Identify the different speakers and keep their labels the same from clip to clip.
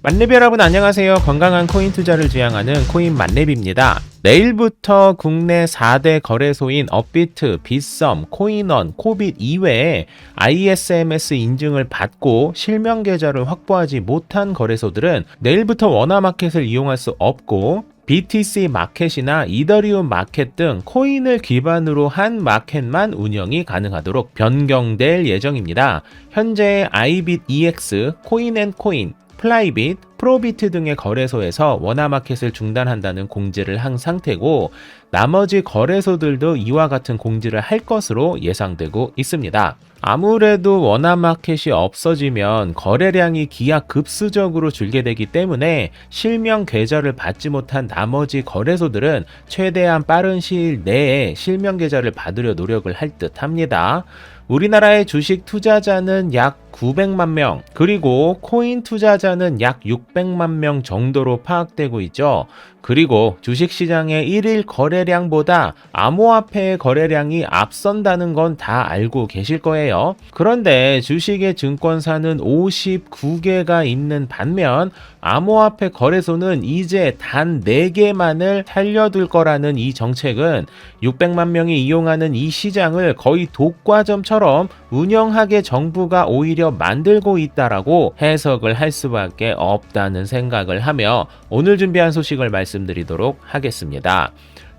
Speaker 1: 만렙 여러분 안녕하세요. 건강한 코인 투자를 지향하는 코인 만렙입니다. 내일부터 국내 4대 거래소인 업비트, 빗썸, 코인원, 코빗 이외에 ISMS 인증을 받고 실명 계좌를 확보하지 못한 거래소들은 내일부터 원화마켓을 이용할 수 없고 BTC 마켓이나 이더리움 마켓 등 코인을 기반으로 한 마켓만 운영이 가능하도록 변경될 예정입니다. 현재 아이빗 EX, 코인앤코인, 플라이빗, 프로비트 등의 거래소에서 원화마켓을 중단한다는 공지를 한 상태고 나머지 거래소들도 이와 같은 공지를 할 것으로 예상되고 있습니다. 아무래도 원화마켓이 없어지면 거래량이 기하급수적으로 줄게 되기 때문에 실명 계좌를 받지 못한 나머지 거래소들은 최대한 빠른 시일 내에 실명 계좌를 받으려 노력을 할 듯 합니다. 우리나라의 주식 투자자는 약 900만 명, 그리고 코인 투자자는 약 600만 명 정도로 파악되고 있죠. 그리고 주식시장의 1일 거래량보다 암호화폐의 거래량이 앞선다는 건 다 알고 계실 거예요. 그런데 주식의 증권사는 59개가 있는 반면 암호화폐 거래소는 이제 단 4개만을 살려둘 거라는 이 정책은 600만 명이 이용하는 이 시장을 거의 독과점처럼 운영하게 정부가 오히려 만들고 있다라고 해석을 할 수밖에 없다는 생각을 하며 오늘 준비한 소식을 말씀드리도록 하겠습니다.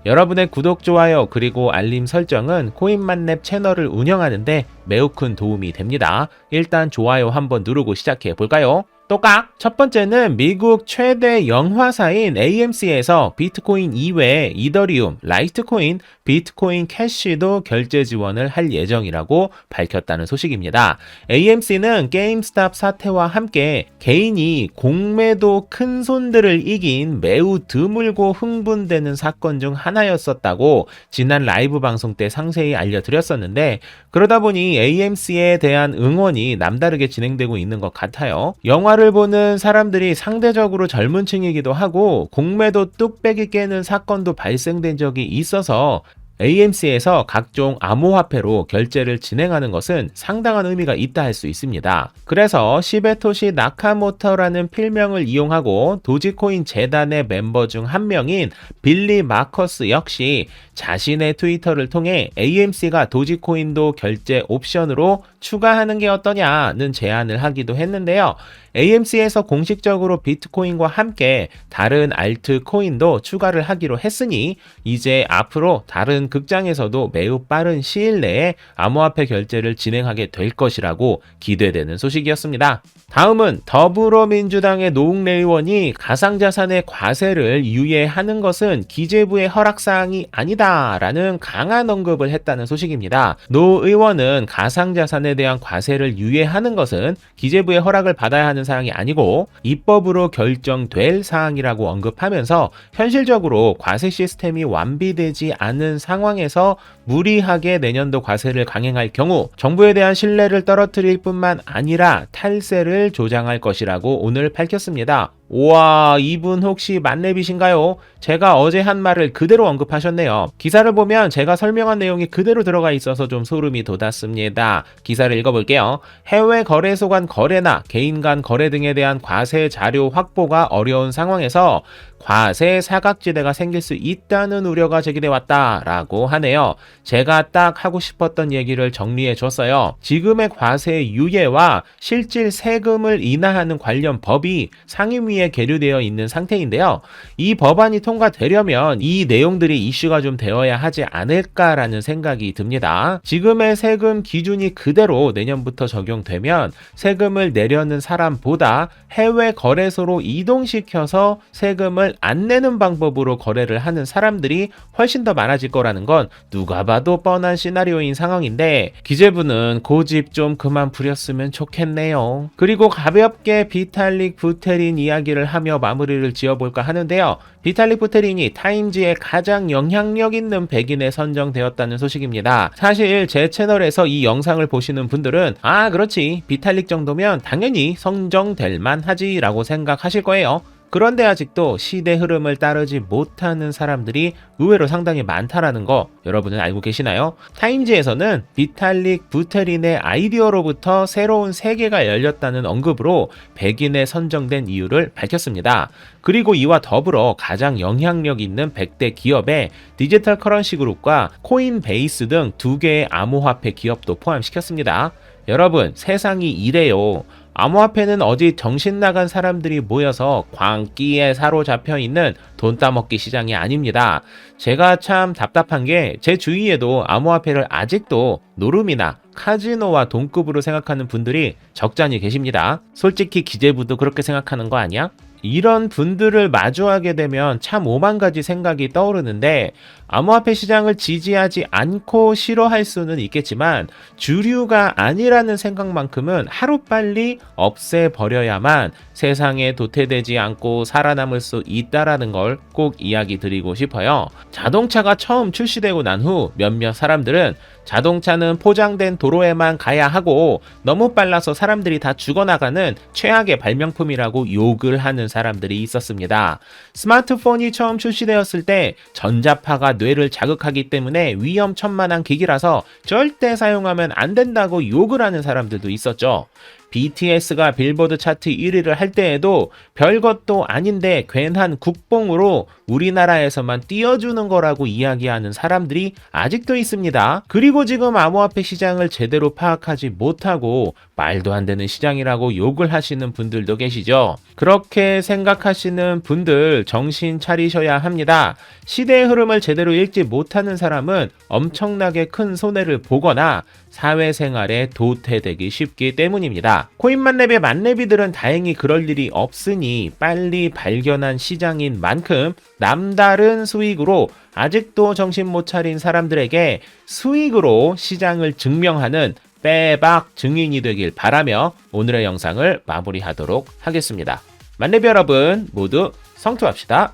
Speaker 1: 여러분의 구독, 좋아요, 그리고 알림 설정은 코인만렙 채널을 운영하는데 매우 큰 도움이 됩니다. 일단 좋아요 한번 누르고 시작해 볼까요? 똑깍! 첫 번째는 미국 최대 영화사인 AMC에서 비트코인 이외에 이더리움, 라이트코인, 비트코인 캐시도 결제 지원을 할 예정이라고 밝혔다는 소식입니다. AMC는 게임스탑 사태와 함께 개인이 공매도 큰 손들을 이긴 매우 드물고 흥분되는 사건 중 하나였었다고 지난 라이브 방송 때 상세히 알려드렸었는데 그러다 보니 AMC에 대한 응원이 남다르게 진행되고 있는 것 같아요. 영화를 보는 사람들이 상대적으로 젊은 층이기도 하고 공매도 뚝배기 깨는 사건도 발생된 적이 있어서 AMC에서 각종 암호화폐로 결제를 진행하는 것은 상당한 의미가 있다 할 수 있습니다. 그래서 시베토시 나카모토라는 필명을 이용하고 도지코인 재단의 멤버 중 한 명인 빌리 마커스 역시 자신의 트위터를 통해 AMC가 도지코인도 결제 옵션으로 추가하는 게 어떠냐는 제안을 하기도 했는데요. AMC에서 공식적으로 비트코인과 함께 다른 알트코인도 추가를 하기로 했으니 이제 앞으로 다른 극장에서도 매우 빠른 시일 내에 암호화폐 결제를 진행하게 될 것이라고 기대되는 소식이었습니다. 다음은 더불어민주당의 노웅래 의원이 가상자산의 과세를 유예하는 것은 기재부의 허락사항이 아니다라는 강한 언급을 했다는 소식입니다. 노 의원은 가상자산에 대한 과세를 유예하는 것은 기재부의 허락을 받아야 하는 사항이 아니고 입법으로 결정될 사항이라고 언급하면서 현실적으로 과세 시스템이 완비되지 않은 상황에서 무리하게 내년도 과세를 강행할 경우 정부에 대한 신뢰를 떨어뜨릴 뿐만 아니라 탈세를 조장할 것이라고 오늘 밝혔습니다. 우와, 이분 혹시 만렙이신가요? 제가 어제 한 말을 그대로 언급하셨네요. 기사를 보면 제가 설명한 내용이 그대로 들어가 있어서 좀 소름이 돋았습니다. 기사를 읽어볼게요. 해외 거래소 간 거래나 개인 간 거래 등에 대한 과세 자료 확보가 어려운 상황에서 과세 사각지대가 생길 수 있다는 우려가 제기돼 왔다라고 하네요. 제가 딱 하고 싶었던 얘기를 정리해 줬어요. 지금의 과세 유예와 실질 세금을 인하하는 관련 법이 상임위에 계류되어 있는 상태인데요. 이 법안이 통과되려면 이 내용들이 이슈가 좀 되어야 하지 않을까라는 생각이 듭니다. 지금의 세금 기준이 그대로 내년부터 적용되면 세금을 내려는 사람보다 해외 거래소로 이동시켜서 세금을 안 내는 방법으로 거래를 하는 사람들이 훨씬 더 많아질 거라는 건 누가 봐도 뻔한 시나리오인 상황인데 기재부는 고집 좀 그만 부렸으면 좋겠네요. 그리고 가볍게 비탈릭 부테린 이야기를 하며 마무리를 지어볼까 하는데요. 비탈릭 부테린이 타임지의 가장 영향력 있는 100인에 선정되었다는 소식입니다. 사실 제 채널에서 이 영상을 보시는 분들은 그렇지 비탈릭 정도면 당연히 선정될 만하지 라고 생각하실 거예요. 그런데 아직도 시대 흐름을 따르지 못하는 사람들이 의외로 상당히 많다라는 거 여러분은 알고 계시나요? 타임지에서는 비탈릭 부테린의 아이디어로부터 새로운 세계가 열렸다는 언급으로 100인에 선정된 이유를 밝혔습니다. 그리고 이와 더불어 가장 영향력 있는 100대 기업에 디지털 커런시 그룹과 코인베이스 등 2개의 암호화폐 기업도 포함시켰습니다. 여러분, 세상이 이래요. 암호화폐는 어디 정신 나간 사람들이 모여서 광기에 사로잡혀 있는 돈 따먹기 시장이 아닙니다. 제가 참 답답한 게 제 주위에도 암호화폐를 아직도 노름이나 카지노와 동급으로 생각하는 분들이 적잖이 계십니다. 솔직히 기재부도 그렇게 생각하는 거 아니야? 이런 분들을 마주하게 되면 참 오만 가지 생각이 떠오르는데, 암호화폐 시장을 지지하지 않고 싫어할 수는 있겠지만 주류가 아니라는 생각만큼은 하루빨리 없애버려야만 세상에 도태되지 않고 살아남을 수 있다라는 걸 꼭 이야기 드리고 싶어요. 자동차가 처음 출시되고 난 후 몇몇 사람들은 자동차는 포장된 도로에만 가야 하고 너무 빨라서 사람들이 다 죽어나가는 최악의 발명품이라고 욕을 하는 사람들이 있었습니다. 스마트폰이 처음 출시되었을 때 전자파가 뇌를 자극하기 때문에 위험천만한 기기라서 절대 사용하면 안 된다고 욕을 하는 사람들도 있었죠. BTS가 빌보드 차트 1위를 할 때에도 별것도 아닌데 괜한 국뽕으로 우리나라에서만 띄워주는 거라고 이야기하는 사람들이 아직도 있습니다. 그리고 지금 암호화폐 시장을 제대로 파악하지 못하고 말도 안 되는 시장이라고 욕을 하시는 분들도 계시죠. 그렇게 생각하시는 분들 정신 차리셔야 합니다. 시대의 흐름을 제대로 읽지 못하는 사람은 엄청나게 큰 손해를 보거나 사회생활에 도태되기 쉽기 때문입니다. 코인만렙의 만렙이들은 다행히 그럴 일이 없으니 빨리 발견한 시장인 만큼 남다른 수익으로 아직도 정신 못 차린 사람들에게 수익으로 시장을 증명하는 빼박 증인이 되길 바라며 오늘의 영상을 마무리하도록 하겠습니다. 만렙 여러분 모두 성투합시다.